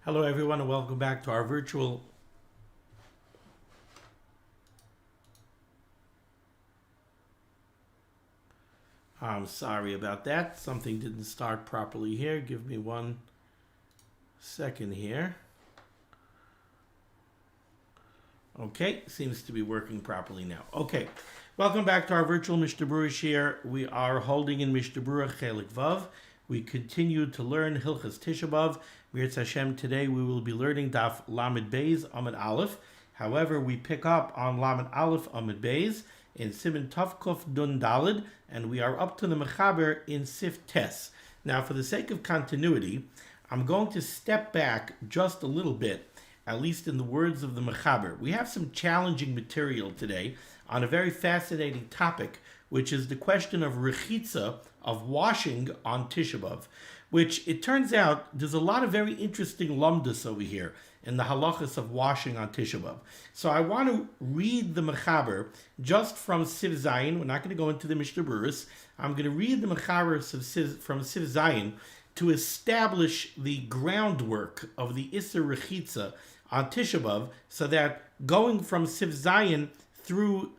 Hello everyone and welcome back to our virtual I'm sorry about that. Something didn't start properly here. Give me 1 second here. Okay, seems to be working properly now. Okay, welcome back to our virtual Mishnah Berurah here. We are holding in Mishnah Berurah Chelik Vav. We continue to learn Hilchas Tisha B'Av. Mirz Hashem, today we will be learning Daf Lamed Beis Amud Aleph. However, we pick up on Lamed Aleph Amud Beis in Siman Tavkuf Dun Dalid, and we are up to the Mechaber in Sif Tes. Now, for the sake of continuity, I'm going to step back just a little bit, at least in the words of the Mechaber. We have some challenging material today on a very fascinating topic, which is the question of rechitza, of washing on Tisha B'Av, which it turns out there's a lot of very interesting lumdus over here in the halachos of washing on Tisha B'Av. So I want to read the Mechaber just from Siv Zayin. We're not going to go into the Mishnah Berurah. I'm going to read the Mechaber from Siv Zayin to establish the groundwork of the Isser Rechitza on Tisha B'Av, so that going from Siv Zayin through,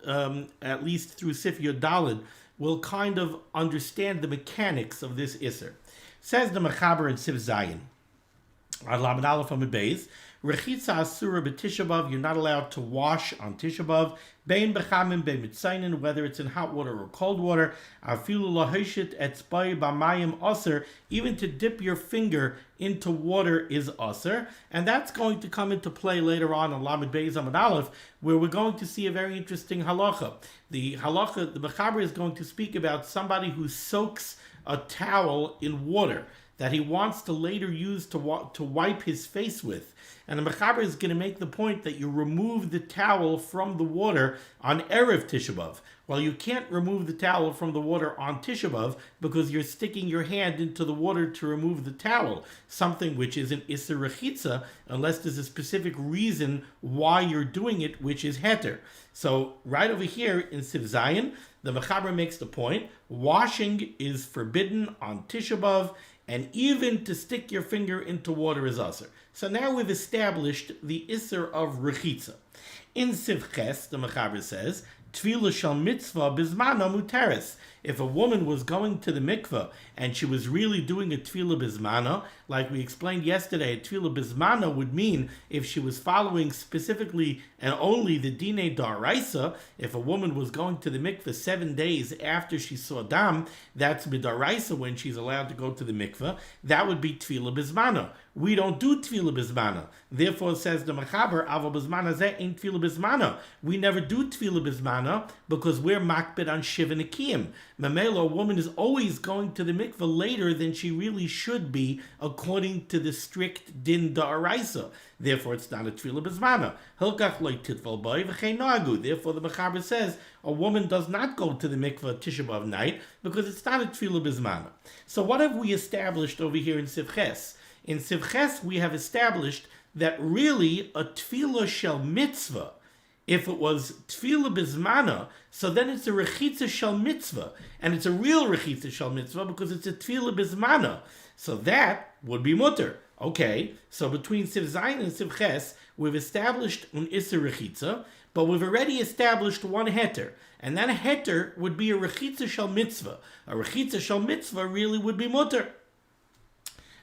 at least through Sif Yud Dalid, we'll kind of understand the mechanics of this Isser. Says the Mechaber in Siv Zayin, on Lamed Aleph Amud Beis, Rechitza Asura b'Tisha B'Av, you're not allowed to wash on Tisha B'Av, Bein b'chamim, bein mitzainin, whether it's in hot water or cold water, Afilu lahishit etzbai b'mayim aser, even to dip your finger into water is aser, and that's going to come into play later on Lamed Beis Amud Aleph, where we're going to see a very interesting halacha. The halacha, the Mechaber is going to speak about somebody who soaks a towel in water that he wants to later use to wipe his face with. And the Mechaber is going to make the point that you remove the towel from the water on Erev Tisha B'Av. Well, you can't remove the towel from the water on Tisha B'Av because you're sticking your hand into the water to remove the towel, something which is an Isser Rechitza, unless there's a specific reason why you're doing it, which is heter. So right over here in Siv Zayin, the Mechaber makes the point, washing is forbidden on Tisha B'Av, and even to stick your finger into water is aser. So now we've established the Isser of Rechitza. In Siv Ches, the Mechaber says, Tefillah shel mitzvah bizmana muteres. If a woman was going to the mikveh and she was really doing a tefillah bizmana, like we explained yesterday, a tefillah bizmana would mean if she was following specifically and only the dinei daraisa. If a woman was going to the mikveh 7 days after she saw dam, that's midaraisa when she's allowed to go to the mikveh. That would be tefillah bizmana. We don't do tefillah bizmana. Therefore, says the Mechaber, Ava bizmana zeh ain't tefillah bizmana. We never do tefillah bizmana because we're makbid on shiva nekiyim. Mamela, a woman is always going to the mikveh later than she really should be according to the strict din da'araisa. Therefore, it's not a tefillah bizmana. Hilkach loy titval boy v'chein nagu. Therefore, the Mechaber says a woman does not go to the mikveh Tisha B'Av night because it's not a tefillah bizmana. So what have we established over here in Siv Ches? In Siv Ches, we have established that really a tefillah shel mitzvah, if it was tefillah bizmana, so then it's a rechitza shel mitzvah, and it's a real rechitza shel mitzvah because it's a tefillah bizmana. So that would be mutter. Okay, so between Siv Zayin and Siv Ches, we've established an isser rechitza, but we've already established one heter, and that heter would be a rechitza shel mitzvah. A rechitza shel mitzvah really would be mutter.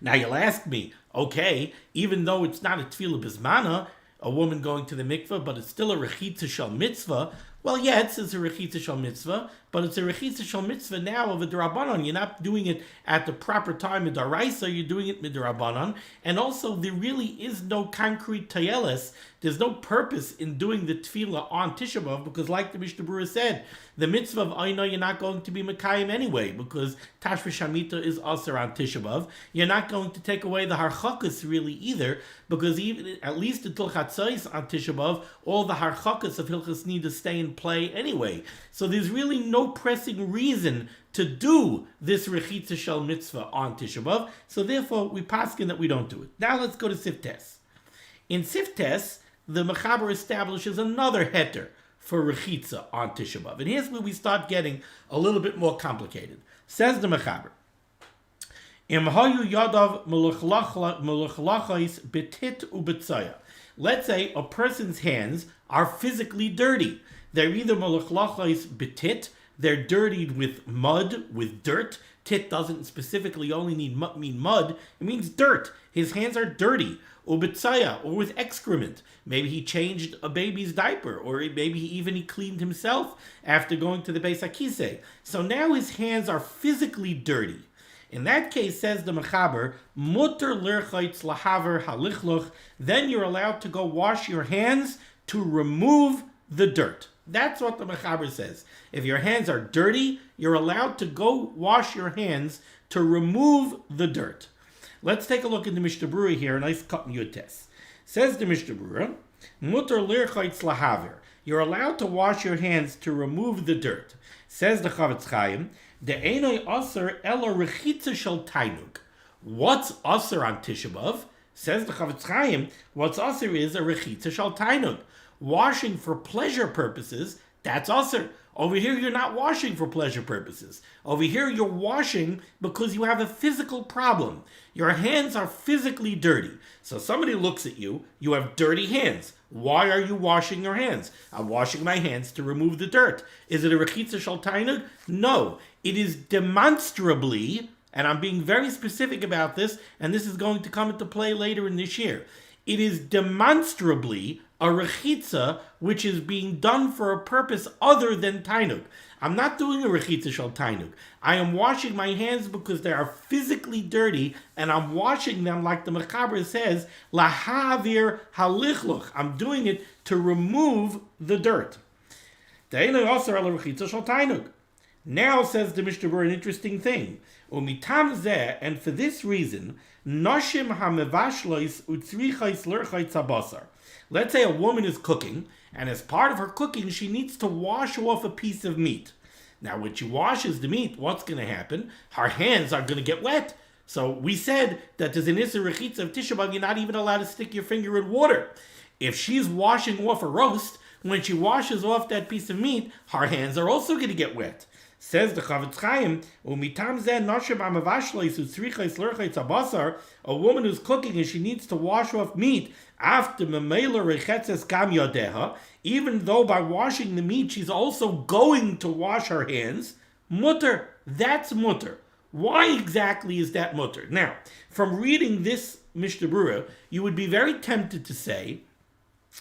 Now you'll ask me, okay, even though it's not a tefillah bizmana, a woman going to the mikveh, but it's still a rechitza shel mitzvah. Well, yeah, it says a rechitza shel mitzvah, but it's a rechitza shel mitzvah now of a d'Rabbanan. You're not doing it at the proper time of d'Oraisa, you're doing it d'Rabbanan. And also, there really is no concrete tayeles. There's no purpose in doing the tefillah on Tisha B'Av, because like the Mishnah Berurah said, the mitzvah of Aina you're not going to be Mekayim anyway, because Tashvish Hamita is also on Tisha B'Av. You're not going to take away the harchakos really either, because even at least until Chatzos on Tisha B'Av, all the harchakos of Hilchos need to stay in play anyway. So there's really no pressing reason to do this rechitza shel mitzvah on Tisha B'Av. So therefore, we paskin that we don't do it. Now let's go to Sif Tes. In Sif Tes, the Mechaber establishes another heter for rechitza on Tisha B'Av. And here's where we start getting a little bit more complicated. Says the Mechaber, Im hayu yadav meluchlachos betit ubetzaya. Let's say a person's hands are physically dirty. They're either meluchlachos betit, they're dirtied with mud, with dirt. Tit doesn't specifically only mean mud, it means dirt. His hands are dirty. Ubetzaya, or with excrement. Maybe he changed a baby's diaper, or maybe he cleaned himself after going to the Beis HaKisei. So now his hands are physically dirty. In that case, says the Mechaber, mutter lirchaitz lahaver halichluch, then you're allowed to go wash your hands to remove the dirt. That's what the Mechaber says. If your hands are dirty, you're allowed to go wash your hands to remove the dirt. Let's take a look at the Mishnah Berurah here, a nice cut in Yutes. Says the Mishnah Berurah, mutter lirchaitz lahaver. You're allowed to wash your hands to remove the dirt. Says the Chavetz Chaim, de'enoi aser ela rechitza shel tainug. What's aser on Tisha B'Av? Says the Chavetz Chaim, what's aser is a rechitza shel tainug. Washing for pleasure purposes, that's aser. Over here, you're not washing for pleasure purposes. Over here, you're washing because you have a physical problem. Your hands are physically dirty. So somebody looks at you, you have dirty hands. Why are you washing your hands? I'm washing my hands to remove the dirt. Is it a rechitza shel tainug? No. It is demonstrably, and I'm being very specific about this, and this is going to come into play later in this year. It is demonstrably a rechitza which is being done for a purpose other than tainug. I'm not doing a rechitza shel tainug. I am washing my hands because they are physically dirty, and I'm washing them like the Mechaber says, lahavir halichluch. I'm doing it to remove the dirt. Now says the Mishnah Berurah an interesting thing. Umitam zeh, and for this reason, noshim hamevashlois utzrichais lurchais habasar. Let's say a woman is cooking, and as part of her cooking, she needs to wash off a piece of meat. Now, when she washes the meat, what's going to happen? Her hands are going to get wet. So we said that there's an Isser Rechitza of Tisha B'Av, you're not even allowed to stick your finger in water. If she's washing off a roast, when she washes off that piece of meat, her hands are also going to get wet. Says the Chavetz Chaim, "Umitam zeh noshem amavashleis utzrichais lurchais habasar." A woman who's cooking and she needs to wash off meat after memela rechetzes gam yadeha, even though by washing the meat she's also going to wash her hands. Mutter, that's mutter. Why exactly is that mutter? Now, from reading this Mishnah Berurah, you would be very tempted to say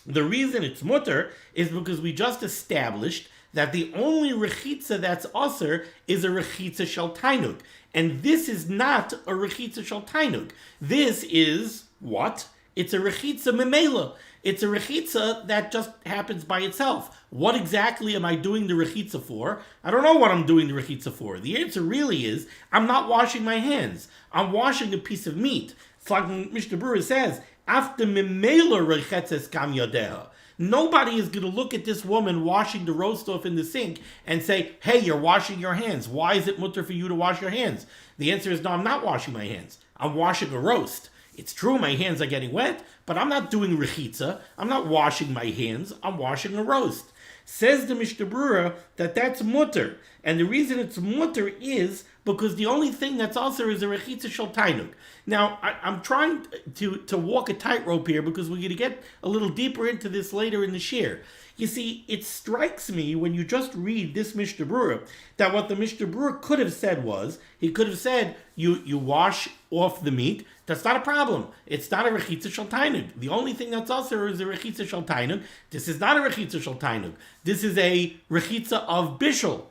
the reason it's mutter is because we just established that the only rechitza that's aser is a rechitza shel tainug. And this is not a rechitza shel tainug. This is what? It's a rechitza memela. It's a rechitza that just happens by itself. What exactly am I doing the rechitza for? I don't know what I'm doing the rechitza for. The answer really is, I'm not washing my hands. I'm washing a piece of meat. It's like Mishnah Berurah says, after memela rechetzes gam yadeha. Nobody is going to look at this woman washing the roast off in the sink and say, hey, you're washing your hands. Why is it mutter for you to wash your hands? The answer is, no, I'm not washing my hands. I'm washing a roast. It's true my hands are getting wet, but I'm not doing rechitza. I'm not washing my hands. I'm washing a roast. Says the Mishnah Berurah that that's mutter. And the reason it's mutter is because the only thing that's also is a rechitza shel tainug. Now, I'm trying to walk a tightrope here because we're going to get a little deeper into this later in the shir. You see, it strikes me when you just read this Mishnah Berurah that what the Mishnah Berurah could have said was, he could have said, you wash off the meat. That's not a problem. It's not a rechitza shel tainug. The only thing that's also is a rechitza shel tainug. This is not a rechitza shel tainug. This is a rechitza of bishul.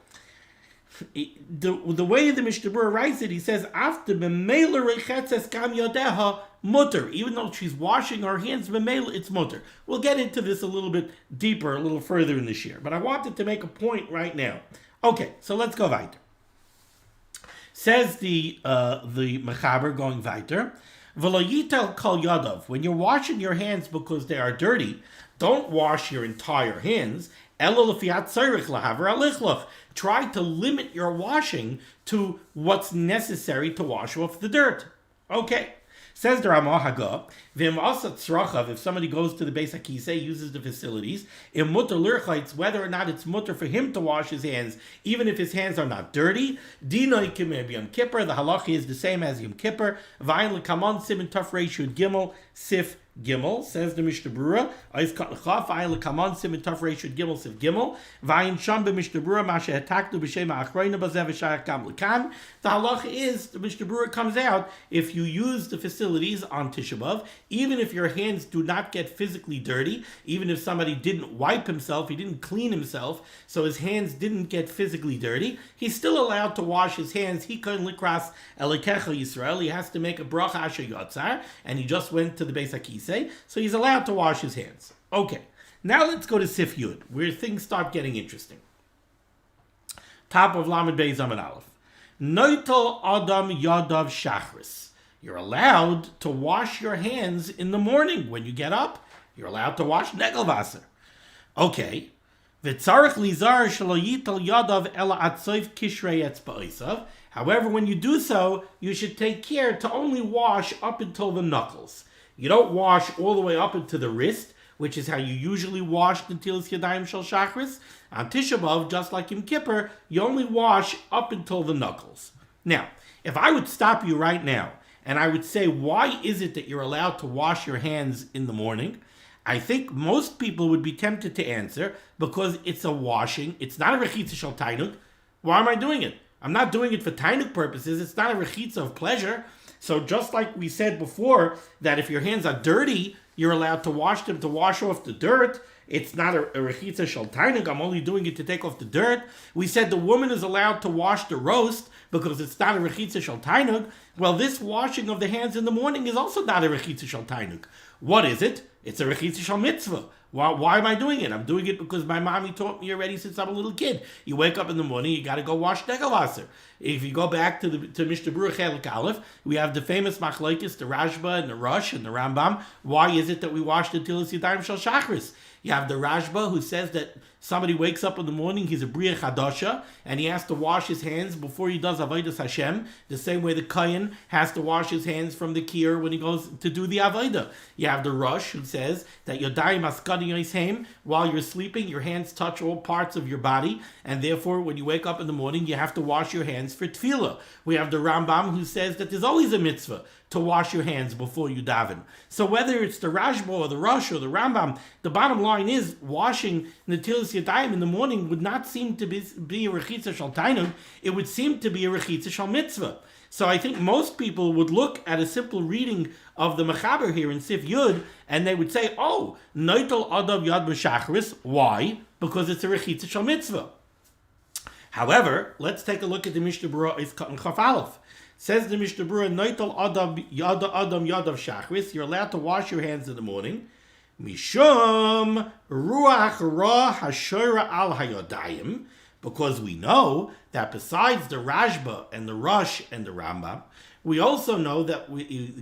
The way the Mishnah Berurah writes it, he says, after memela rechetzes gam yadeha mutter. Even though she's washing her hands, memela, it's mutter. We'll get into this a little bit deeper, a little further in this year. But I wanted to make a point right now. Okay, so let's go weiter. Says the Mechaber going weiter, v'lo yitel kol yadav. When you're washing your hands because they are dirty, don't wash your entire hands. Try to limit your washing to what's necessary to wash off the dirt. Okay, Says the Ramah Haga, if somebody goes to the Beis HaKisei, uses the facilities, in mutter lirchaitz, whether or not it's mutter for him to wash his hands, even if his hands are not dirty, dinoi kimeh Yom Kippur, the halacha is the same as Yom Kippur, v'ayin l'kamon siman taf reish yud gimel, sif Gimel, says the Mishnah Berurah, Gimel Sif Gimel, Vayin Sham Mishnah Berurah, Masha Hetaktu B'Shem Ha'achroina Bazev V'Shayach Gam L'kan. The halacha is, the Mishnah Berurah comes out, if you use the facilities on Tisha B'Av, even if your hands do not get physically dirty, even if somebody didn't wipe himself, he didn't clean himself, so his hands didn't get physically dirty, he's still allowed to wash his hands. He couldn't likras Elikecha Yisrael, he has to make a bracha asher yotzar, and he just went to the Beis HaKisei, so he's allowed to wash his hands. Okay, now let's go to Sif Yud, where things start getting interesting. Top of Lamed Beis Amud Aleph. Noitel Adam Yadav Shachris. You're allowed to wash your hands in the morning when you get up. You're allowed to wash Negelwasser. Okay. V'tzarich lizar shelo yitel yadav ela atzoif kishrei etzba'osav. However, when you do so, you should take care to only wash up until the knuckles. You don't wash all the way up into the wrist, which is how you usually wash the Netilas Yadayim Shel Shachris. On Tisha B'Av, just like Yom Kippur, you only wash up until the knuckles. Now, if I would stop you right now, and I would say, why is it that you're allowed to wash your hands in the morning? I think most people would be tempted to answer, because it's a washing. It's not a rechitza shel tainuk. Why am I doing it? I'm not doing it for tainuk purposes. It's not a rechitza of pleasure. So just like we said before, that if your hands are dirty, you're allowed to wash them to wash off the dirt. It's not a rechitza shel tainuk. I'm only doing it to take off the dirt. We said the woman is allowed to wash the roast because it's not a rechitza shel tainuk. Well, this washing of the hands in the morning is also not a rechitza shel tainuk. What is it? It's a rechitza shel mitzvah. Why am I doing it? I'm doing it because my mommy taught me already since I'm a little kid. You wake up in the morning, you got to go wash Negelwasser. If you go back to Mishnah Berurah Chelik Aleph, we have the famous machlokes, the Rashba and the Rosh and the Rambam. Why is it that we wash the Netilas Yadayim Shel Shachris? You have the Rashba who says that somebody wakes up in the morning, he's a Bria Chadasha, and he has to wash his hands before he does Avodas Hashem, the same way the Kohen has to wash his hands from the Kier when he goes to do the Avodah. You have the Rosh who says that Yodayim Askadi Yisheim, while you're sleeping, your hands touch all parts of your body, and therefore when you wake up in the morning, you have to wash your hands for Tefillah. We have the Rambam who says that there's always a mitzvah to wash your hands before you daven. So whether it's the Rashba or the Rosh or the Rambam, the bottom line is washing Netilas Yadayim in the morning would not seem to be a rechitza shel tainug. It would seem to be a rechitza shel mitzvah. So I think most people would look at a simple reading of the Mechaber here in Sif Yud, and they would say, oh, Noitel Adav Yad B'Shachris. Why? Because it's a rechitza shel mitzvah. However, let's take a look at the Mishnah Berurah in Chaf Aleph. Says the Mishnah Berurah, Noitel Adam Yadav Shachris. You're allowed to wash your hands in the morning. Mishum Ruach Ra Hashora Al Hayodayim. Because we know that besides the Rashba and the Rosh and the Rambam, we also know that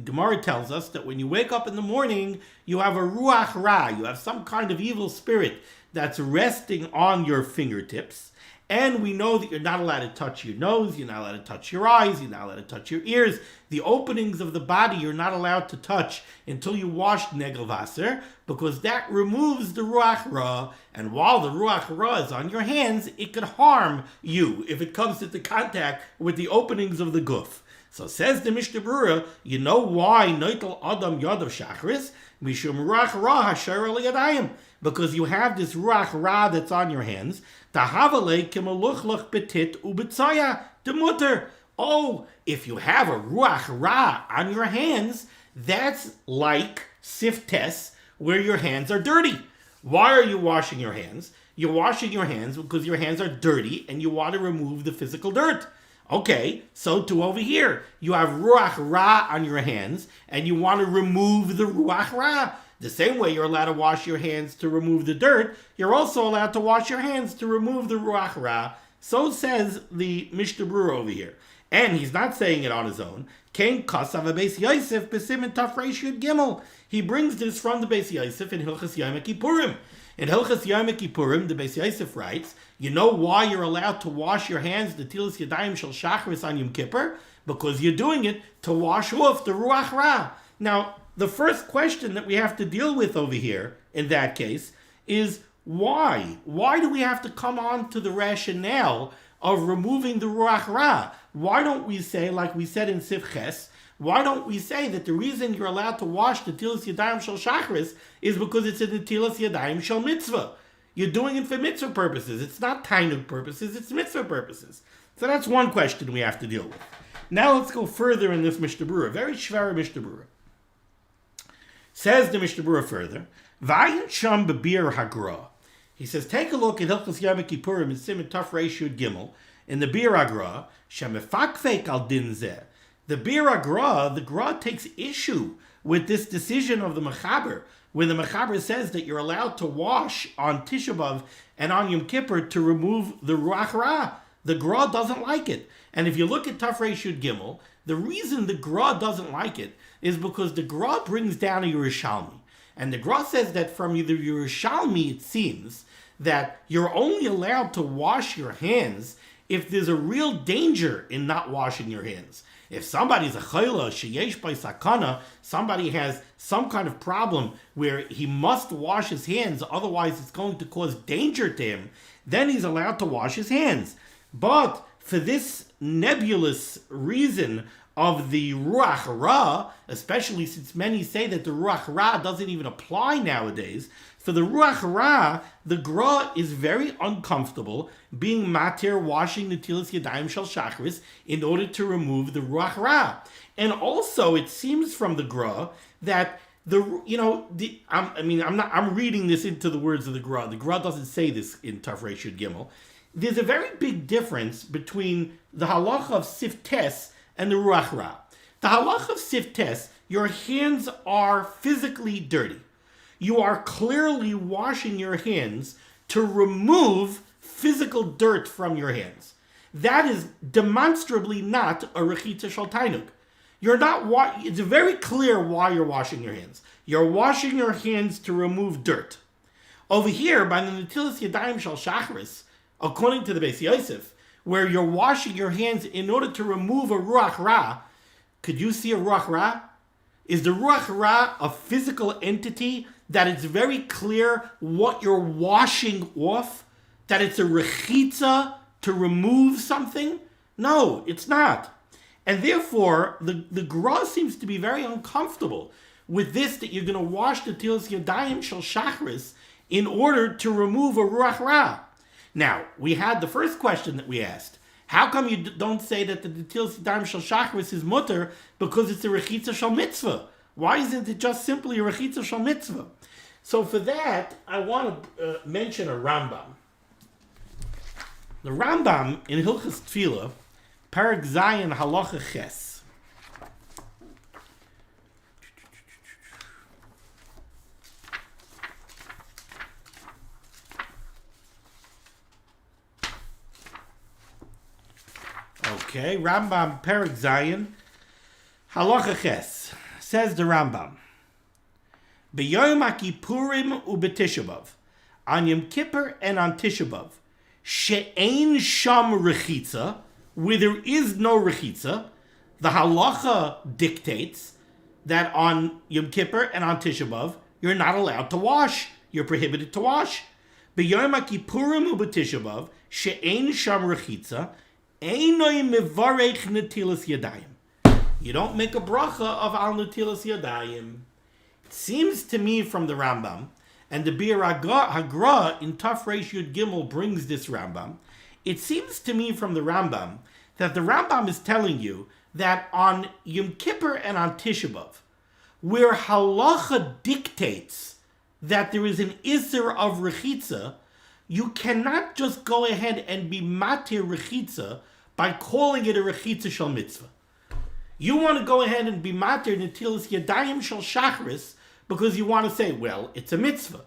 Gemara tells us that when you wake up in the morning, you have a Ruach Ra. You have some kind of evil spirit that's resting on your fingertips. And we know that you're not allowed to touch your nose, you're not allowed to touch your eyes, you're not allowed to touch your ears. The openings of the body you're not allowed to touch until you wash Negelwasser, because that removes the Ruach Ra. And while the Ruach Ra is on your hands, it could harm you if it comes into contact with the openings of the guf. So says the Mishnah Berurah, you know why Noitel Adam Yadav Shachris? Mishum Ruach Ra Hasher Al Yadayim. Because you have this Ruach Ra that's on your hands. Tahavale Kimaluchlach Betit Ubetzaya Demutter. Oh, if you have a Ruach Ra on your hands, that's like Siftes, where your hands are dirty. Why are you washing your hands? You're washing your hands because your hands are dirty and you want to remove the physical dirt. Okay, so too over here. You have Ruach Ra on your hands and you want to remove the Ruach Ra. The same way you're allowed to wash your hands to remove the dirt, you're also allowed to wash your hands to remove the Ruach Ra. So says the Mishnah Berurah over here. And he's not saying it on his own. Kain Kasav Beis Yosef B'Siman Taf Reish Yud Gimel. He brings this from the Beis Yosef in Hilchas Yom Kippurim. In Hilchas Yom Kippurim, the Beis Yosef writes, you know why you're allowed to wash your hands, the Netilas Yadayim Shel Shachris on Yom Kippur? Because you're doing it to wash off the Ruach Ra. Now, the first question that we have to deal with over here, in that case, is why? Why do we have to come on to the rationale of removing the Ruach Ra? Why don't we say, like we said in Sif Ches, why don't we say that the reason you're allowed to wash the Netilas Yadayim Shel Shachris is because it's a Netilas Yadayim Shel Mitzvah? You're doing it for mitzvah purposes. It's not Tainug purposes, it's mitzvah purposes. So that's one question we have to deal with. Now let's go further in this Mishnah Berurah, very shvara Mishnah Berurah. Says the Mishnah Berurah further, V'ayin sham b'bir hagra. He says, take a look at Hilchos Yom Kippurim in Siman Taf Reish Yud Gimel, in the Bir Hagra, shemefakfek al din zeh. The Bir Hagra, the Gra takes issue with this decision of the Mechaber, when the Mechaber says that you're allowed to wash on Tisha B'Av and on Yom Kippur to remove the Ruach Ra. The Gra doesn't like it. And if you look at Taf Reish Yud Gimel, the reason the Gra doesn't like it is because the Gra brings down a Yerushalmi. And the Gra says that from the Yerushalmi, it seems that you're only allowed to wash your hands if there's a real danger in not washing your hands. If somebody's a chayla, sheyesh by sakana, somebody has some kind of problem where he must wash his hands, otherwise it's going to cause danger to him, then he's allowed to wash his hands. But for this nebulous reason of the Ruach Ra, especially since many say that the Ruach Ra doesn't even apply nowadays, for the Ruach Ra, the Gra is very uncomfortable being matir, washing the Netilas Yadayim Shel Shachris in order to remove the Ruach Ra. And also, it seems from the Gra that I'm reading this into the words of the Gra. The Gra doesn't say this in Taf Reish Yud Gimel. There's a very big difference between the halacha of Siftes and the Ruach Ra. The halacha of Siftes, your hands are physically dirty. You are clearly washing your hands to remove physical dirt from your hands. That is demonstrably not a rechitza shel tainug. It's very clear why you're washing your hands. You're washing your hands to remove dirt. Over here, by the Netilas Yadayim Shel Shachris, according to the Beis Yosef, where you're washing your hands in order to remove a Ruach Ra, could you see a Ruach Ra? Is the Ruach Ra a physical entity that it's very clear what you're washing off? That it's a rechitza to remove something? No, it's not. And therefore, the Gra seems to be very uncomfortable with this, that you're going to wash the Netilas Yadayim Shel Shachris in order to remove a Ruach Ra. Now, we had the first question that we asked. How come you don't say that the Netilas Yadayim Shel Shachris is mutter because it's a rechitza shel mitzvah? Why isn't it just simply a rechitza shel mitzvah? So for that, I want to mention a Rambam. The Rambam in Hilchos Tefillah, Perek Zayin Halacha Ches. Okay, Rambam Perek Zayin Halacha Ches. Says the Rambam, B'Yom HaKippurim u'B'Tisha B'Av, on Yom Kippur and on Tisha B'Av, she'ein sham rechitza, where there is no rechitza, the halacha dictates that on Yom Kippur and on Tisha B'Av, you're not allowed to wash. You're prohibited to wash. B'Yom HaKippurim u'B'Tisha B'Av, she'ein sham rechitza, einoi mevarech netilas yadayim. You don't make a bracha of al netilas yadayim. It seems to me from the Rambam, and the Bir Hagra in Taf Reish Yud Gimel brings this Rambam, it seems to me from the Rambam that the Rambam is telling you that on Yom Kippur and on Tisha B'Av, where halacha dictates that there is an isser of rechitza, you cannot just go ahead and be matir rechitza by calling it a rechitza shel mitzvah. You want to go ahead and be matir netilas yadayim shel shachris because you want to say, well, it's a mitzvah.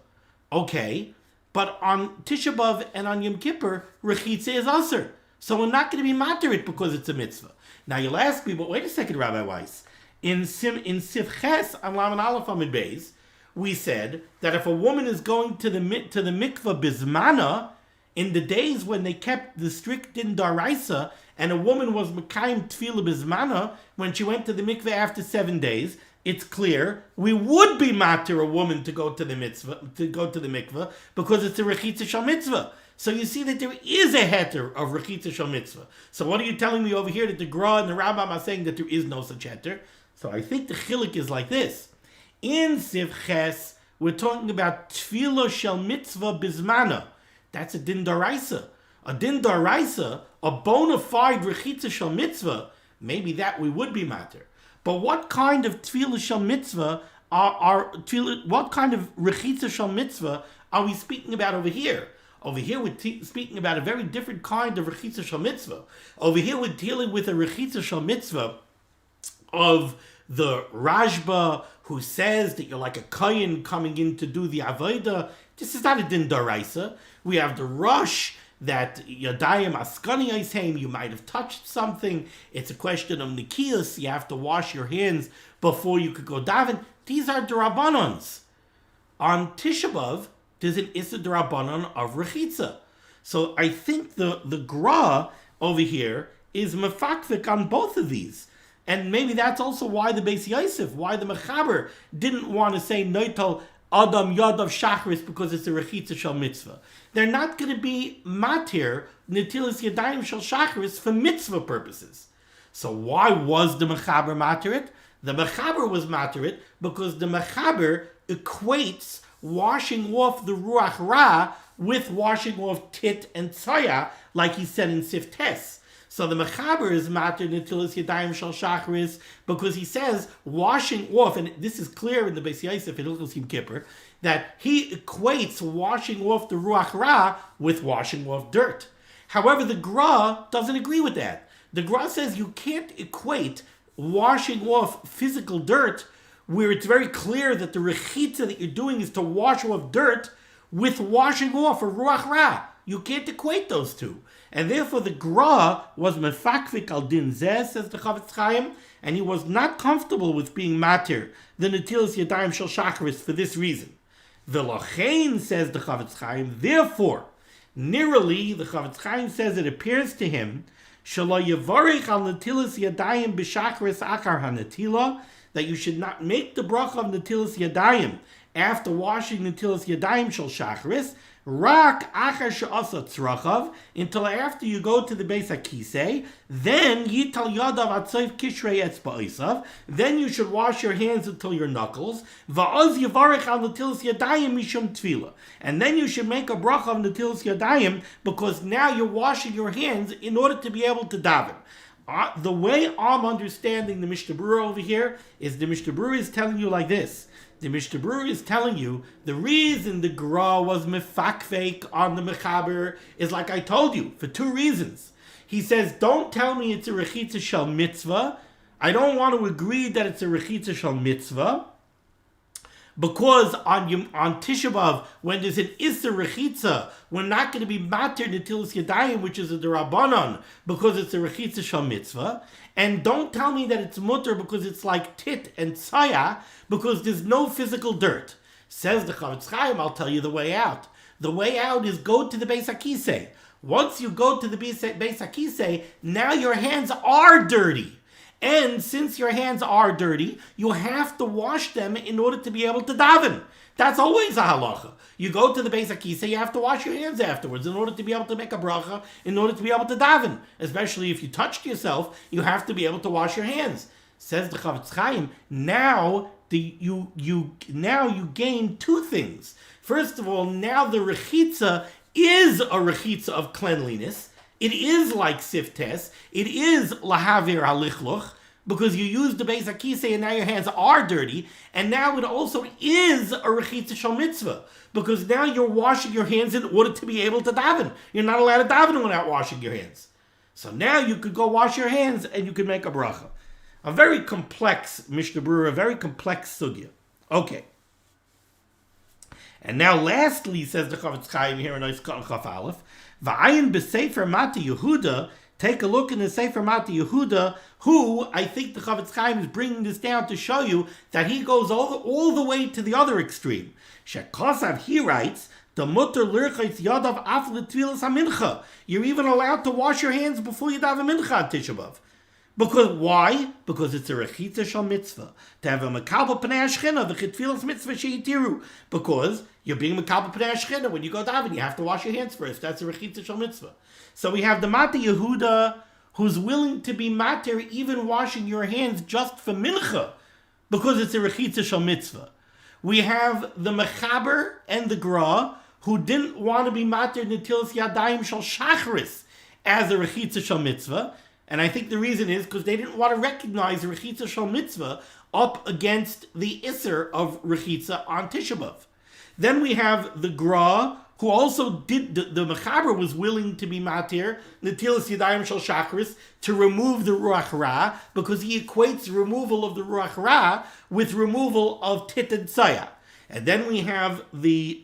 Okay, but on Tisha B'Av and on Yom Kippur, rechitza is aser. So we're not going to be matir it because it's a mitzvah. Now you'll ask me, but wait a second, Rabbi Weiss. In Sif Ches on Laman Aleph Amid Beis, we said that if a woman is going to the mikvah bismana, in the days when they kept the strict din daraisa, and a woman was mekayim tefillah bismana, when she went to the mikveh after 7 days, it's clear we would be matir a woman to go to the mikveh, because it's a rechitza shel mitzvah. So you see that there is a heter of rechitza shel mitzvah. So what are you telling me over here that the Gra and the Rambam are saying that there is no such heter? So I think the chilik is like this. In Siv Ches, we're talking about tefillah shel mitzvah bizmana. That's a din daraisa. A din daraisa, a bona fide rechitza shel mitzvah, maybe that we would be matir. But what kind of tefillah shel mitzvah what kind of rechitza shel mitzvah are we speaking about over here? Over here we're speaking about a very different kind of rechitza shel mitzvah. Over here we're dealing with a rechitza shel mitzvah of the Rashba, who says that you're like a kohen coming in to do the avodah. This is not a din daraisa. We have the Rosh that Yadayim Askani Aisheim, you might have touched something. It's a question of Nikias. You have to wash your hands before you could go daven. These are Darabanans. On Tisha B'Av, there's an Issa Darabanan of Rechitza. So I think the Gra over here is mefakvik on both of these. And maybe that's also why the Beis Yosef, why the Mechaber didn't want to say Noital Adam Yadav Shachris, because it's a Rechitza Shel Mitzvah. They're not going to be matir Netilas Yadayim Shel Shachris for mitzvah purposes. So why was the Mechaber matir it? The Mechaber was matir it because the Mechaber equates washing off the Ruach Ra with washing off Tit and Tzaya, like he said in Sif Tes. So the Mechaber is matir Netilas Yadayim Shel Shachris because he says washing off, and this is clear in the Beis Yosef in Hilchos Yom Kippur, that he equates washing off the Ruach Ra with washing off dirt. However, the Gra doesn't agree with that. The Gra says you can't equate washing off physical dirt, where it's very clear that the rechitza that you're doing is to wash off dirt, with washing off a Ruach Ra. You can't equate those two. And therefore the Gra was mefakvik al din zeh, says the Chavetz Chaim, and he was not comfortable with being matir, the Netilas Yadayim Shel Shacharis, for this reason. V'lochein, says the Chavetz Chaim, therefore, nearly, the Chavetz Chaim says it appears to him, shelo yevarich al Netilas Yadayim b'Shacharis achar hanetila, that you should not make the bracha of Netilas Yadayim after washing Netilas Yadayim Shel Shacharis, rak achar she'asa tzrachav, until after you go to the Beis HaKisei, then yital yadav atzoif kishrei etzba'osav, then you should wash your hands until your knuckles, va'oz yivarech al Netilas Yadayim mishum tefillah, and then you should make a bracha of Netilas Yadayim, because now you're washing your hands in order to be able to daven. The way I'm understanding the Mishnah Berurah over here is the Mishnah Berurah is telling you like this. The Mishnah Berurah is telling you the reason the Gra was mefakfek on the Mechaber is, like I told you, for two reasons. He says, don't tell me it's a rechitza shel mitzvah. I don't want to agree that it's a rechitza shel mitzvah, because on Tisha B'Av, when there's an Issa Rechitza, we're not going to be matir Netilas Yadayim, which is a Derabanan, because it's a Rechitza Shel Mitzvah. And don't tell me that it's mutter because it's like Tit and Tzaya, because there's no physical dirt. Says the Chavetz Chaim, I'll tell you the way out. The way out is go to the Beis HaKisei. Once you go to the Beis HaKisei, now your hands are dirty. And since your hands are dirty, you have to wash them in order to be able to daven. That's always a halacha. You go to the Beis HaKisei, you have to wash your hands afterwards in order to be able to make a bracha, in order to be able to daven. Especially if you touched yourself, you have to be able to wash your hands. Says the Chavetz Chaim, now you gain two things. First of all, now the rechitza is a rechitza of cleanliness. It is like siftes. It is lahavir halichluch, because you use the Beis HaKisei and now your hands are dirty. And now it also is a rechitza shel mitzvah, because now you're washing your hands in order to be able to daven. You're not allowed to daven without washing your hands. So now you could go wash your hands and you could make a bracha. A very complex Mishnah Berurah, a very complex sugya. Okay. And now lastly, says the Chavetz Chaim here in Ois Chaf Aleph, V'ayin b'Sefer Mati Yehuda, take a look in the Sefer Mati Yehuda, who, I think the Chavetz Chaim is bringing this down to show you that he goes all the way to the other extreme. Shekosav, he writes, the mutter lirchitz yadav af l'tvilas hamincha. You're even allowed to wash your hands before you daven mincha on Tisha B'Av. Because why? Because it's a rechitza shal mitzvah. To have a makabel pnei hashchina, the chitfilas mitzvah sheitiru. Because you're being makabel pnei hashchina. When you go daven, you have to wash your hands first. That's a rechitza shal mitzvah. So we have the Mata Yehuda, who's willing to be mater even washing your hands just for mincha, because it's a rechitza shal mitzvah. We have the Mechaber and the Gra, who didn't want to be mater netilas yadayim shal shachris as a rechitza shal mitzvah. And I think the reason is because they didn't want to recognize the rechitza shal mitzvah up against the isser of rechitza on Tisha B'Av. Then we have the Gra, who also did, the Mechaber was willing to be matir, netilas yadayim shal shachris, to remove the Ruach Ra, because he equates removal of the Ruach Ra with removal of Tit and Tzaya. And then we have the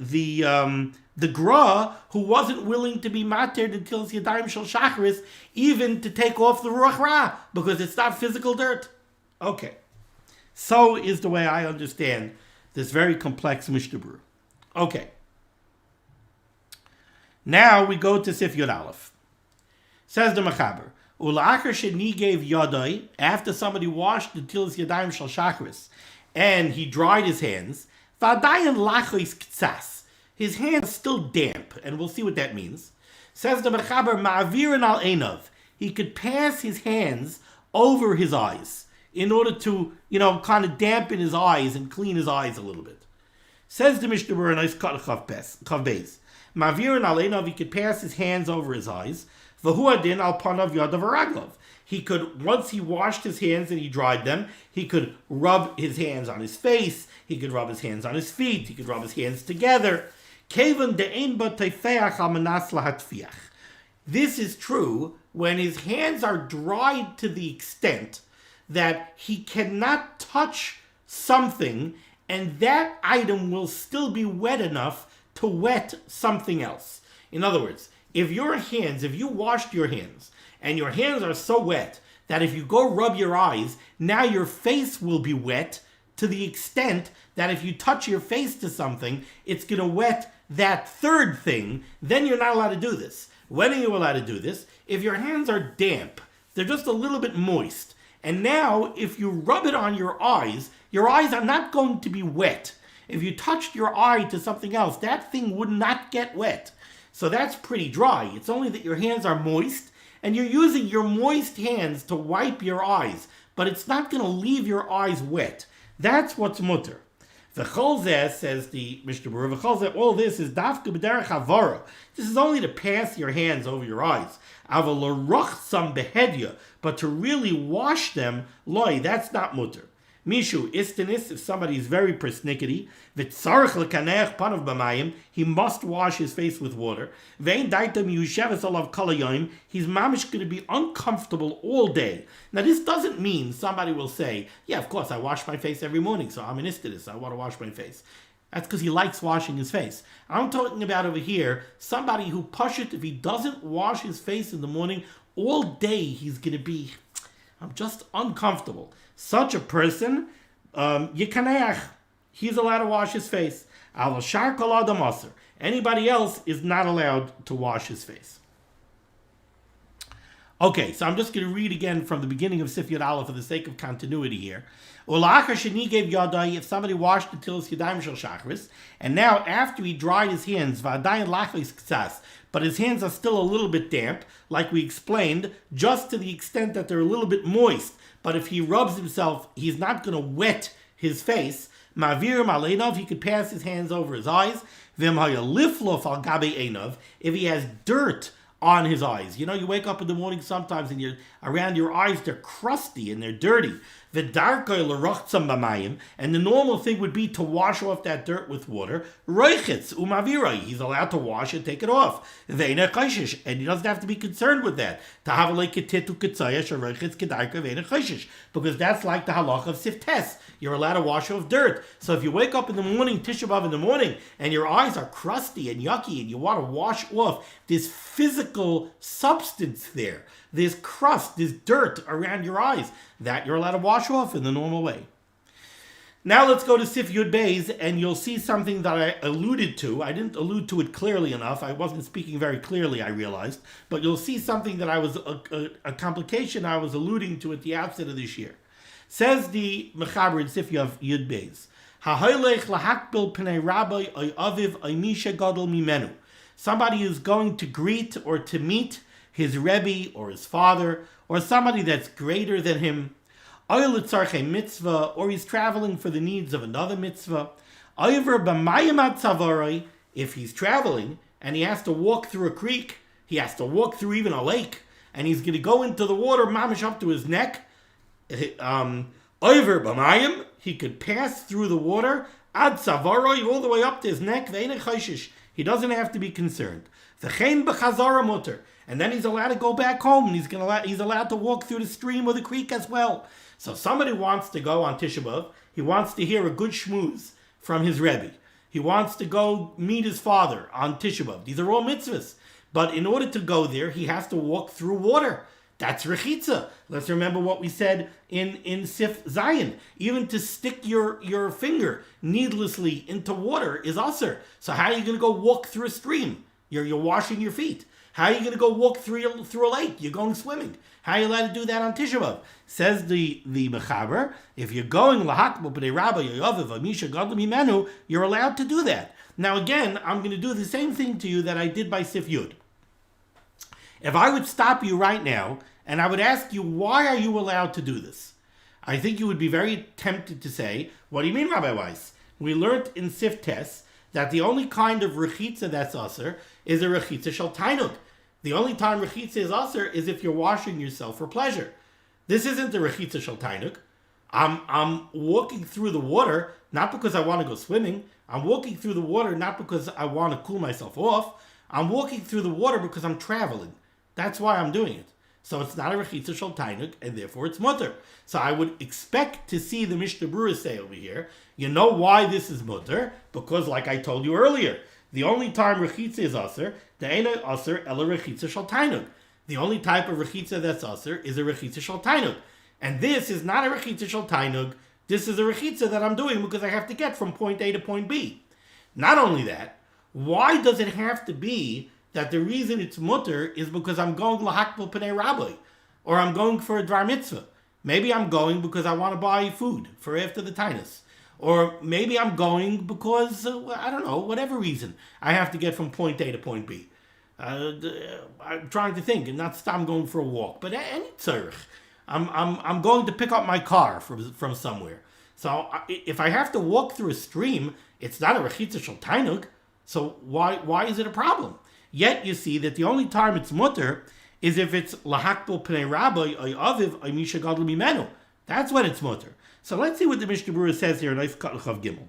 Gra, who wasn't willing to be matir netilas yadayim shal shachris, even to take off the Ruach Ra, because it's not physical dirt. Okay. So is the way I understand this very complex Mishnah Berurah. Okay. Now we go to Sif Yud Aleph. Says the Mechaber, Ula'achar sheni gave yadai, after somebody washed the tilas yadayim shal shachris, and he dried his hands, v'adayin lachois ktsas, his hands still damp, and we'll see what that means. Says the Mechaber, ma'avirin al einav, he could pass his hands over his eyes in order to, kind of dampen his eyes and clean his eyes a little bit. Says the Mishnah Berurah, nice cut chav beis. Ma'avirin al einav, he could pass his hands over his eyes. V'hu adin al panav yadav v'raglov. He could, once he washed his hands and he dried them, he could rub his hands on his face, he could rub his hands on his feet, he could rub his hands together. Kevan de'ein ba teifeach al manas lahatfiach. This is true when his hands are dried to the extent that he cannot touch something and that item will still be wet enough to wet something else. In other words, if you washed your hands and your hands are so wet that if you go rub your eyes, now your face will be wet to the extent that if you touch your face to something, it's going to wet that third thing, then you're not allowed to do this. When are you allowed to do this? If your hands are damp, they're just a little bit moist. And now, if you rub it on your eyes are not going to be wet. If you touched your eye to something else, that thing would not get wet. So that's pretty dry. It's only that your hands are moist, and you're using your moist hands to wipe your eyes, but it's not going to leave your eyes wet. That's what's mutter. V'chol zeh, says the Mishnah Berurah, v'chol zeh, all this is dafka b'derech havara. This is only to pass your hands over your eyes. Aval l'rochsam behedya, but to really wash them, loy, that's not mutter. Mishu istanis, if somebody is very persnickety, v'tzarech l'kaneach panav b'mayim, he must wash his face with water. Ve'in daitam yusheves alav kol hayom, he's mamish going to be uncomfortable all day. Now this doesn't mean somebody will say, yeah, of course, I wash my face every morning, so I'm an istanis, I want to wash my face. That's because he likes washing his face. I'm talking about over here, somebody who pashut, if he doesn't wash his face in the morning, all day he's going to be, I'm just uncomfortable. Such a person, yikaneach, he's allowed to wash his face. Al shar kol adam aser. Anybody else is not allowed to wash his face. Okay, so I'm just going to read again from the beginning of Sif Yud Aleph for the sake of continuity here. Ula'achar sheni gave yadai, if somebody washed the tilas yadayim shel shachris, and now after he dried his hands, v'adayin lachlis ktsas, but his hands are still a little bit damp, like we explained, just to the extent that they're a little bit moist, but if he rubs himself, he's not going to wet his face. Ma'avirim al einav, he could pass his hands over his eyes. V'im haya liflof al gabe einav, if he has dirt on his eyes. You wake up in the morning sometimes and you're around your eyes, they're crusty and they're dirty. And the normal thing would be to wash off that dirt with water. He's allowed to wash and take it off. And he doesn't have to be concerned with that. Because that's like the halach of siftes. You're allowed to wash off dirt. So if you wake up in the morning, Tisha B'Av in the morning, and your eyes are crusty and yucky and you want to wash off this physical substance there, this crust, this dirt around your eyes, that you're allowed to wash off in the normal way. Now let's go to Sif Yud Beis, and you'll see something that I alluded to. I didn't allude to it clearly enough. I wasn't speaking very clearly, I realized. But you'll see something that a complication I was alluding to at the outset of this year. Says the Mechaber in Sif Yud Beis, Ha'hoilech lahakbil pnei rabbi oy aviv oy misha gadol mimenu. Somebody who's going to greet or to meet his Rebbe or his father or somebody that's greater than him. Mitzvah, or he's traveling for the needs of another mitzvah. If he's traveling and he has to walk through a creek, he has to walk through even a lake, and he's going to go into the water, mamish up to his neck. He could pass through the water ad savaroi, all the way up to his neck. He doesn't have to be concerned. And then he's allowed to go back home, and he's allowed to walk through the stream or the creek as well. So somebody wants to go on Tisha B'Av, he wants to hear a good shmooze from his Rebbe. He wants to go meet his father on Tisha B'Av. These are all mitzvahs. But in order to go there, he has to walk through water. That's rechitza. Let's remember what we said in Sif Zion. Even to stick your finger needlessly into water is asur. So how are you going to go walk through a stream? You're washing your feet. How are you going to go walk through a lake? You're going swimming. How are you allowed to do that on Tisha B'Av? Says the Mechaber, if you're going lahakbel b'nei rabbi yoyaviv amisha gadol mimenu, you're allowed to do that. Now again, I'm going to do the same thing to you that I did by Sif Yud. If I would stop you right now and I would ask you, why are you allowed to do this? I think you would be very tempted to say, what do you mean, Rabbi Weiss? We learned in Sif Tes that the only kind of rechitza that's asur is a rechitza shel tainug. The only time rechitza is asur is if you're washing yourself for pleasure. This isn't the rechitza shel tainug. I'm walking through the water not because I want to go swimming. I'm walking through the water not because I want to cool myself off. I'm walking through the water because I'm traveling. That's why I'm doing it. So it's not a rechitza shel tainug, and therefore it's mutter. So I would expect to see the Mishnah Berurah say over here, you know why this is mutter? Because like I told you earlier, the only time rechitza is asur, the eina asur ela rechitza shel tainug. The only type of rechitza that's asur is a rechitza shel tainug. And this is not a rechitza shel tainug. This is a rechitza that I'm doing because I have to get from point A to point B. Not only that, why does it have to be that the reason it's mutter is because I'm going lahakbel pnei rabbi, or I'm going for a dvar mitzvah? Maybe I'm going because I want to buy food for after the tainus. Or maybe I'm going because, I don't know, whatever reason, I have to get from point A to point B. I'm trying to think, and not stop going for a walk, but any tzarech. I'm going to pick up my car from somewhere. So if I have to walk through a stream, it's not a rechitza shel tainug. So why is it a problem? Yet you see that the only time it's mutter is if it's lahakbel pnei rabbi oy aviv oy misha gadol mimenu. That's when it's mutter. So let's see what the Mishnah Berurah says here in Eif Chav Gimel.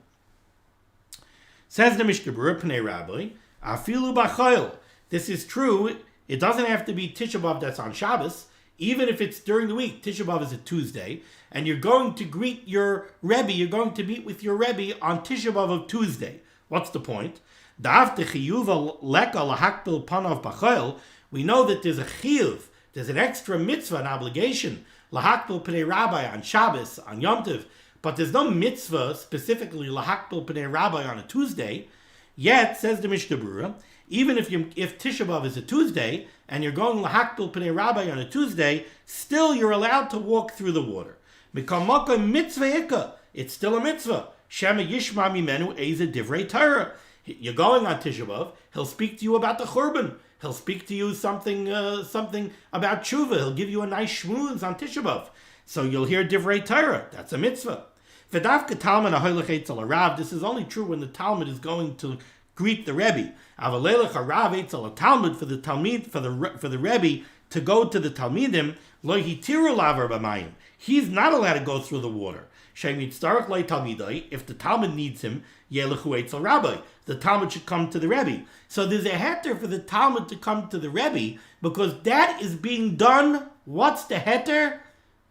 Says the Mishnah Berurah, pnei rabbi afilu b'chayil. This is true. It doesn't have to be Tisha B'Av that's on Shabbos. Even if it's during the week, Tisha B'Av is a Tuesday, and you're going to greet your Rebbe, you're going to meet with your Rebbe on Tisha B'Av of Tuesday. What's the point? We know that there's a chiyuv, there's an extra mitzvah, an obligation, lahakbel pnei rabbi on Shabbos, on Yom Tov, but there's no mitzvah specifically lahakbel pnei rabbi on a Tuesday. Yet, says the Mishnah Berurah, even if Tisha B'Av is a Tuesday, and you're going lahakbel pnei rabbi on a Tuesday, still you're allowed to walk through the water. Mikamaka mitzvah, it's still a mitzvah. Shema yishma mimenu eze divrei Torah. You're going on Tisha B'Av, he'll speak to you about the Churban. He'll speak to you something about tshuva. He'll give you a nice shmooze on Tisha B'Av. So you'll hear divrei Torah. That's a mitzvah. V'davka talmud ahoylech eitzel harav. This is only true when the Talmud is going to greet the Rebbe. Avalelech harav eitzel Talmud for the Talmud for the Rebbe to go to the Talmidim. Lo hitiru laver b'mayim. He's not allowed to go through the water. If the Talmud needs him, Yelechu Eitzel Rabbi. The Talmud should come to the Rebbe. So there's a heter for the Talmud to come to the Rebbe because that is being done. What's the heter?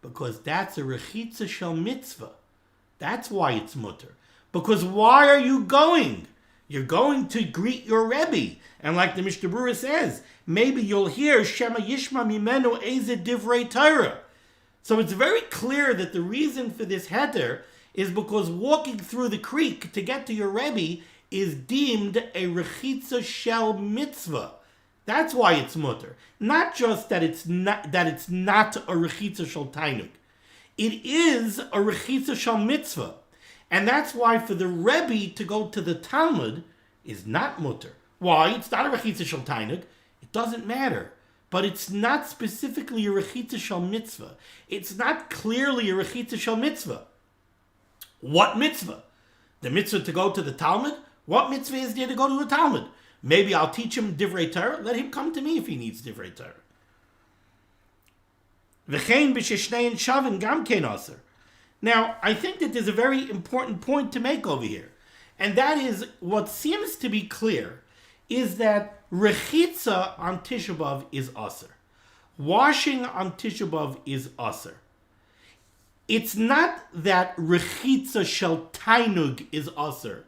Because that's a rechitza shel mitzvah. That's why it's mutter. Because why are you going? You're going to greet your Rebbe. And like the Mishnah Berurah says, maybe you'll hear Shema Yishma Mimenu Eze Divrei Torah. So it's very clear that the reason for this heter is because walking through the creek to get to your Rebbe is deemed a rechitza shel mitzvah. That's why it's mutter. Not just that it's not a rechitza shel tainug. It is a rechitza shel mitzvah. And that's why for the Rebbe to go to the Talmud is not mutter. Why? It's not a rechitza shel tainug. It doesn't matter. But it's not specifically a rechitza shel mitzvah. It's not clearly a rechitza shel mitzvah. What mitzvah? The mitzvah to go to the Talmud? What mitzvah is there to go to the Talmud? Maybe I'll teach him divrei Torah. Let him come to me if he needs divrei Torah. V'chein b'sheshnein shavin gam kein aser. Now, I think that there's a very important point to make over here. And that is, what seems to be clear is that rechitza on Tisha B'Av is aser. Washing on Tisha B'Av is aser. It's not that rechitza shel tainug is aser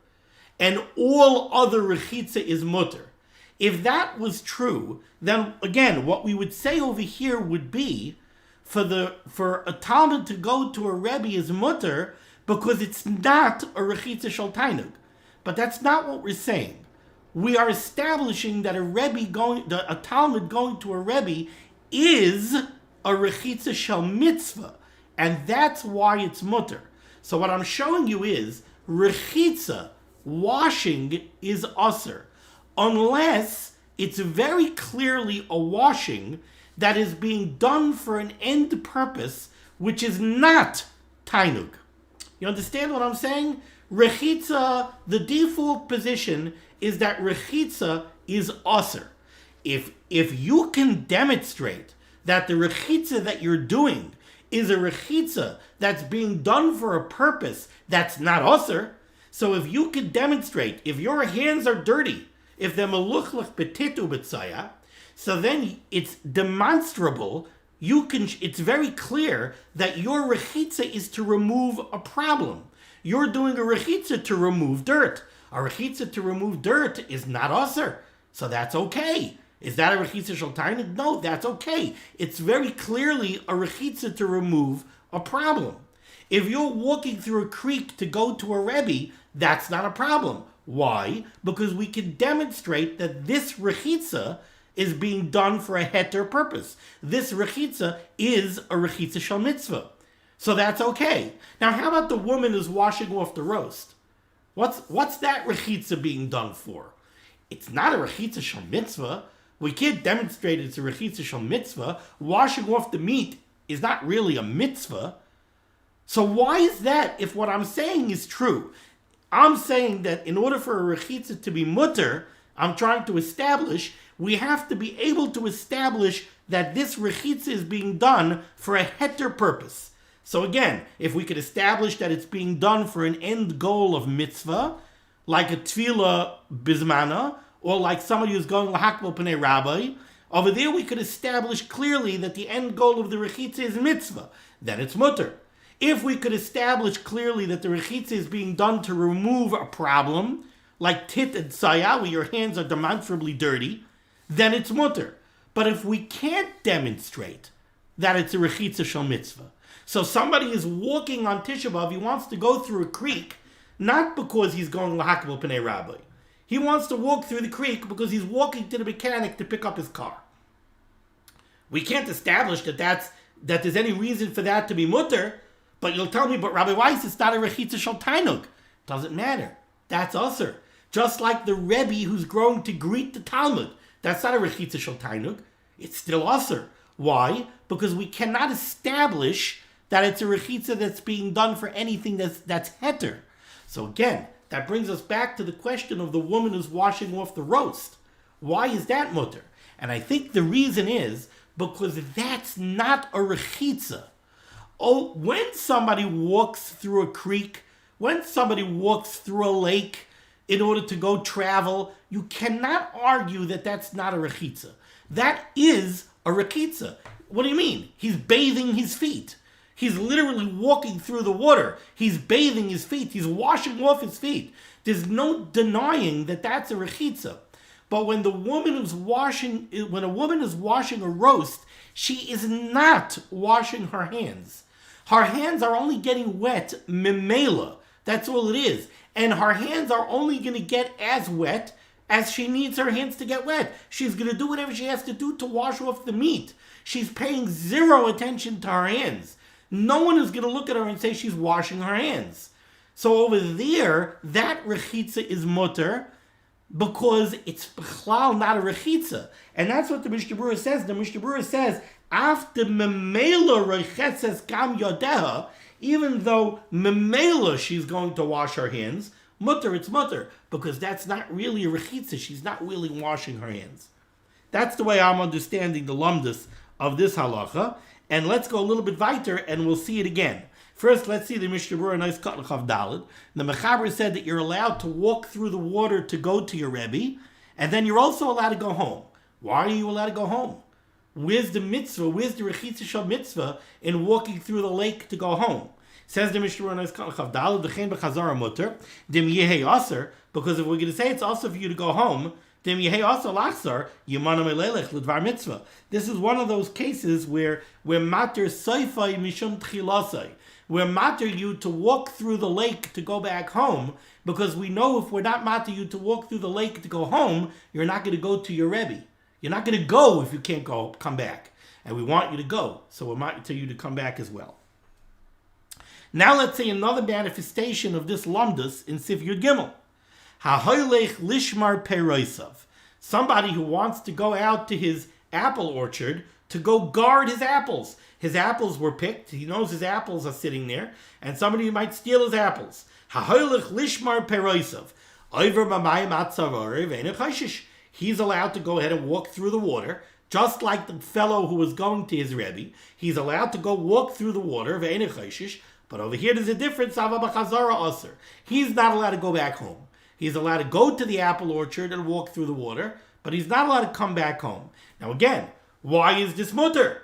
and all other rechitza is mutter. If that was true, then again, what we would say over here would be for a Talmud to go to a Rebbe is mutter because it's not a rechitza shel tainug. But that's not what we're saying. We are establishing that a Talmud going to a Rebbe is a rechitza shel mitzvah, and that's why it's mutter. So what I'm showing you is rechitza, washing, is aser, unless it's very clearly a washing that is being done for an end purpose, which is not tainug. You understand what I'm saying? Rechitza, the default position is that rechitza is aser. If you can demonstrate that the rechitza that you're doing is a rechitza that's being done for a purpose that's not aser, so if you can demonstrate, if your hands are dirty, if they're meluchlach betitu b'tzaya, so then it's demonstrable. It's very clear that your rechitza is to remove a problem. You're doing a rechitza to remove dirt. A rechitza to remove dirt is not aser, so that's okay. Is that a rechitza shel tainug? No, that's okay. It's very clearly a rechitza to remove a problem. If you're walking through a creek to go to a Rebbe, that's not a problem. Why? Because we can demonstrate that this rechitza is being done for a heter purpose. This rechitza is a rechitza shel mitzvah. So that's okay. Now, how about the woman who's washing off the roast? What's that rechitza being done for? It's not a rechitza shel mitzvah. We can't demonstrate it's a rechitza shel mitzvah. Washing off the meat is not really a mitzvah. So why is that if what I'm saying is true? I'm saying that in order for a rechitza to be mutter, I'm trying to establish, we have to be able to establish that this rechitza is being done for a heter purpose. So again, if we could establish that it's being done for an end goal of mitzvah, like a tefillah bismana, or like somebody who's going lahakbal pnei rabbi, over there we could establish clearly that the end goal of the rechitza is mitzvah. Then it's mutter. If we could establish clearly that the rechitza is being done to remove a problem, like tit and saya, where your hands are demonstrably dirty, then it's mutter. But if we can't demonstrate that it's a rechitza shel mitzvah, so somebody is walking on Tisha B'Av, he wants to go through a creek, not because he's going lahakbal pnei rabbi. He wants to walk through the creek because he's walking to the mechanic to pick up his car. We can't establish that there's any reason for that to be mutter, but you'll tell me, but Rabbi Weiss, it's not a rechitza shel tainug. Doesn't matter. That's aser. Just like the Rebbe who's going to greet the Talmud. That's not a rechitza shel tainug. It's still aser. Why? Because we cannot establish that it's a rechitza that's being done for anything that's heter. So again, that brings us back to the question of the woman who's washing off the roast. Why is that mutter? And I think the reason is because that's not a rechitza. Oh, when somebody walks through a creek, when somebody walks through a lake in order to go travel, you cannot argue that that's not a rechitza. That is a rechitza. What do you mean? He's bathing his feet. He's literally walking through the water. He's bathing his feet. He's washing off his feet. There's no denying that that's a rechitza. But when a woman is washing a roast, she is not washing her hands. Her hands are only getting wet memela. That's all it is. And her hands are only going to get as wet as she needs her hands to get wet. She's going to do whatever she has to do to wash off the meat. She's paying zero attention to her hands. No one is going to look at her and say she's washing her hands. So over there, that rechitza is mutter because it's b'chlal not a rechitza. And that's what the Mishnah Berurah says. The Mishnah Berurah says, after memela rechetzes gam yodeha, even though memela she's going to wash her hands, mutter, it's mutter, because that's not really a rechitza. She's not really washing her hands. That's the way I'm understanding the lumdus of this halacha. And let's go a little bit weiter and we'll see it again. First, let's see the Mishnah Berurah nice cut chav daled. The Mechaber said that you're allowed to walk through the water to go to your Rebbe, and then you're also allowed to go home. Why are you allowed to go home? Where's the mitzvah? Where's the rechitza shel mitzvah in walking through the lake to go home? Says the Mishnah Berurah nice cut chav daled v'chein b'chazara mutter dim yehei aser, because if we're going to say it's also for you to go home, dim yehei aser lachzar yimana melelech l'dvar mitzvah. This is one of those cases where we're mater seifai mishum tchilasai. We're matter you to walk through the lake to go back home, because we know if we're not matter you to walk through the lake to go home, you're not going to go to your Rebbe. You're not going to go if you can't come back. And we want you to go, so we're matter you to come back as well. Now let's say another manifestation of this lumdus in Sif Yud Gimel. Ha'hoylech lishmar peroisav. Somebody who wants to go out to his apple orchard to go guard his apples. His apples were picked. He knows his apples are sitting there, and somebody might steal his apples. lishmar peroisav. He's allowed to go ahead and walk through the water, just like the fellow who was going to his Rebbe. He's allowed to go walk through the water, but over here there's a difference. He's not allowed to go back home. He's allowed to go to the apple orchard and walk through the water, but he's not allowed to come back home. Now again, why is this mutter?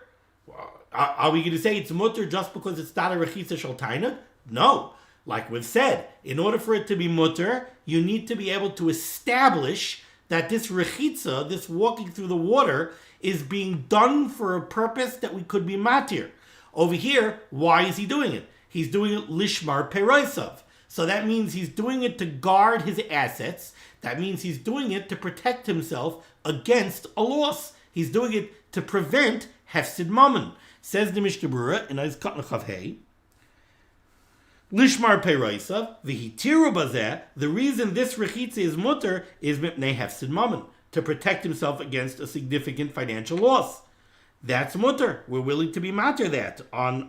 Are we going to say it's mutter just because it's not a rechitza shel tainug? No. Like we've said, in order for it to be mutter, you need to be able to establish that this rechitza, this walking through the water, is being done for a purpose that we could be matir. Over here, why is he doing it? He's doing it lishmar peroisav. So that means he's doing it to guard his assets. That means he's doing it to protect himself against a loss. He's doing it to prevent hefsid mammon. Says the Mishnah Berurah in Eis Kat Chav Hey, Lishmar Peiraisav, V'hitiru bazeh, the reason this rechitza is mutter is mipnei hefsid mammon, to protect himself against a significant financial loss. That's mutter. We're willing to be matter that on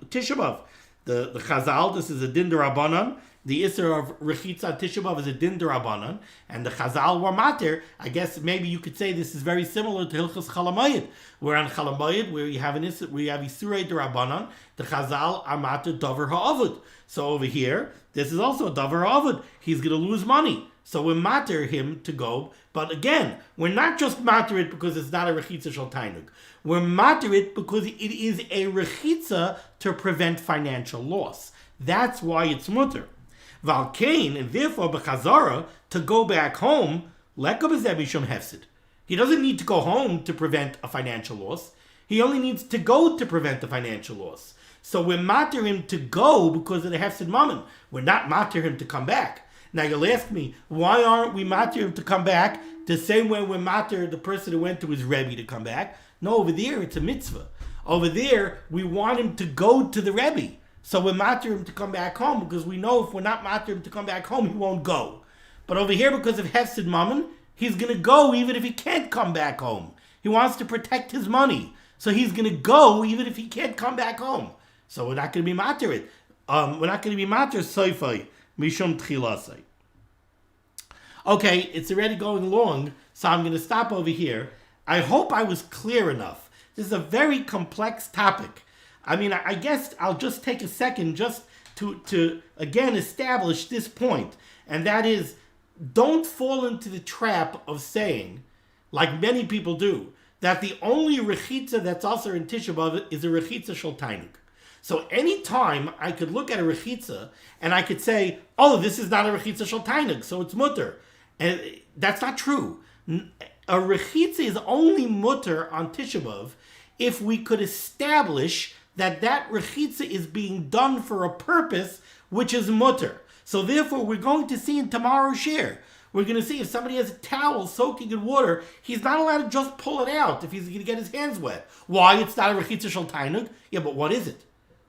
Tisha B'Av. The Chazal, this is a din d'Rabbanan. The Isser of Rechitza Tisha B'Av is a din d'Rabbanan, and the Chazal were mater. I guess maybe you could say this is very similar to Hilchos Chalamayid, where on Chalamayid, where you have an Isser, where you have Isurei d'Rabbanan, the Chazal are mater Dover Ha'avud. So over here, this is also Dover Ha'avud. He's going to lose money. So we matter him to go, but again, we're not just matter it because it's not a Rechitza Shel Tainug. We're matter it because it is a Rechitza to prevent financial loss. That's why it's mutter. Valkain, and therefore b'chazara, to go back home, lekabazebishum hefsid. He doesn't need to go home to prevent a financial loss. He only needs to go to prevent a financial loss. So we're matter him to go because of the hefsid mammon. We're not matter him to come back. Now you'll ask me, why aren't we matter him to come back the same way we're matter the person who went to his Rebbe to come back? No, over there it's a mitzvah. Over there, we want him to go to the Rebbe. So we're matter him to come back home because we know if we're not matter him to come back home, he won't go. But over here, because of hefsid mammon, he's going to go even if he can't come back home. He wants to protect his money. So he's going to go even if he can't come back home. So we're not going to be matter it. We're not going to be matter soifai mishum tchilasai. Okay, it's already going long, so I'm going to stop over here. I hope I was clear enough. This is a very complex topic. I mean, I guess I'll just take a second just to again establish this point, and that is, don't fall into the trap of saying, like many people do, that the only rechitza that's also in Tisha B'Av is a rechitza shel tainug. So anytime I could look at a rechitza and I could say, oh, this is not a rechitza shel tainug, so it's mutter. And that's not true. A rechitza is only mutter on Tisha B'Av if we could establish that rechitza is being done for a purpose which is mutter. So therefore, we're going to see in tomorrow's share, we're going to see if somebody has a towel soaking in water, he's not allowed to just pull it out if he's going to get his hands wet. Why? It's not a rechitza shel tainug. Yeah, but what is it?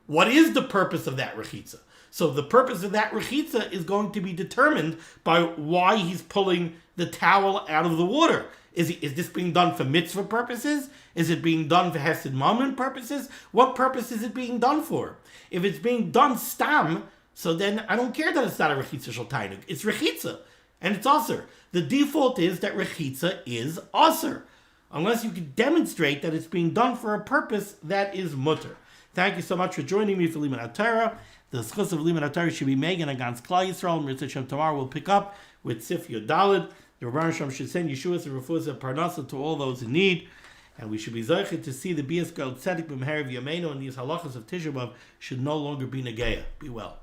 What is the purpose of that rechitza? So the purpose of that rechitza is going to be determined by why he's pulling the towel out of the water. Is this being done for mitzvah purposes? Is it being done for hesed mammon purposes? What purpose is it being done for? If it's being done stam, so then I don't care that it's not a rechitza shel tainug. It's rechitza, and it's aser. The default is that rechitza is aser, unless you can demonstrate that it's being done for a purpose that is mutter. Thank you so much for joining me for limud HaTorah. The schus of limud HaTorah should be made against Klal Yisrael. Mirza Shem tomorrow we'll pick up with Sif Yodalid. The Rebbeinu Shem should send Yeshuas and Refuas and Parnasa to all those in need. And we should be zeichet to see the Bias Gold Tzedek B'Meherav Yameinu and these halachos of Tisha B'Av should no longer be negeya. Be well.